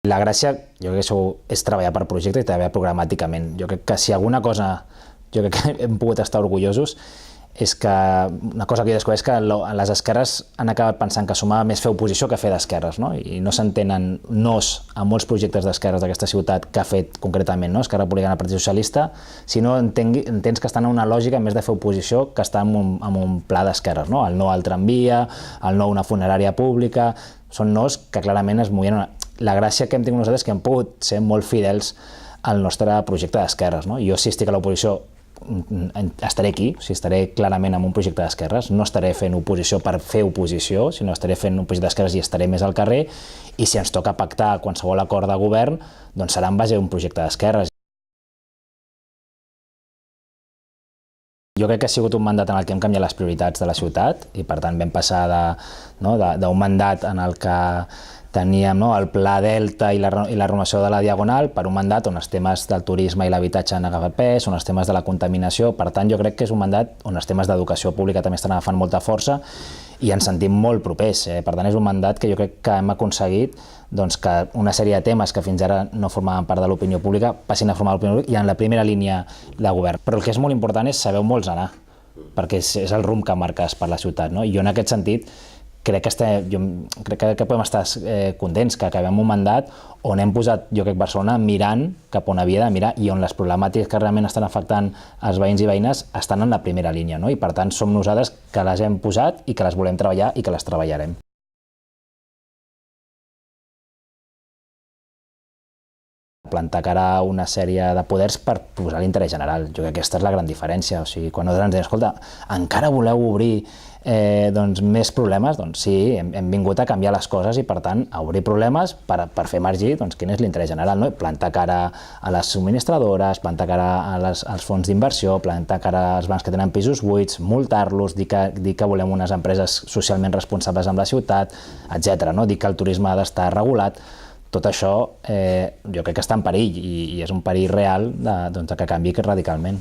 La gràcia, jo crec que això és treballar per projecte i treballar programàticament. Jo crec que si alguna cosa jo crec que hem pogut estar orgullosos és que una cosa que jo descobreix que les esquerres han acabat pensant que sumar més fer oposició que fer d'esquerres, no? I no s'entenen nos a molts projectes d'esquerres d'aquesta ciutat que ha fet concretament, no? Esquerra Republicana, Partit Socialista, sinó entens que estan en una lògica més de fer oposició que estar en un pla d'esquerres, no? El no al tramvia, el no a una funerària pública, són nos que clarament es movien. La gràcia que hem tingut nosaltres és que hem pogut ser molt fidels al nostre projecte d'esquerres, no? Jo si estic a l'oposició estaré aquí, estaré clarament en un projecte d'esquerres, no estaré fent oposició per fer oposició, sinó estaré fent un projecte d'esquerres i estaré més al carrer, i si ens toca pactar qualsevol acord de govern, doncs serà en base a un projecte d'esquerres. Jo crec que ha sigut un mandat en el que hem canviat les prioritats de la ciutat i per tant vam passar d'un mandat en el que teníem el Pla Delta i la renovació de la Diagonal per un mandat on els temes del turisme i l'habitatge han agafat pes, on els temes de la contaminació. Per tant, jo crec que és un mandat on els temes d'educació pública també estan agafant molta força i ens sentim molt propers. Per tant, és un mandat que jo crec que hem aconseguit que una sèrie de temes que fins ara no formaven part de l'opinió pública passin a formar l'opinió pública i en la primera línia de govern. Però el que és molt important és saber on vols anar, perquè és el rumb que marques per la ciutat. I jo en aquest sentit crec que podem estar contents que acabem un mandat on hem posat, jo crec, Barcelona mirant cap on havia de mirar i on les problemàtiques que realment estan afectant els veïns i veïnes estan en la primera línia, i per tant som nosaltres que les hem posat i que les volem treballar i que les treballarem. Plantar cara a una sèrie de poders per posar l'interès general. Jo crec que aquesta és la gran diferència. O sigui, quan nosaltres ens deien, escolta, encara voleu obrir més problemes? Doncs sí, hem vingut a canviar les coses i, per tant, a obrir problemes per fer emergir quin és l'interès general. Plantar cara a les subministradores, plantar cara als fons d'inversió, plantar cara als bancs que tenen pisos buits, multar-los, dir que volem unes empreses socialment responsables amb la ciutat, etc. Dir que el turisme ha d'estar regulat. Tot això jo crec que està en perill i és un perill real que canviï radicalment.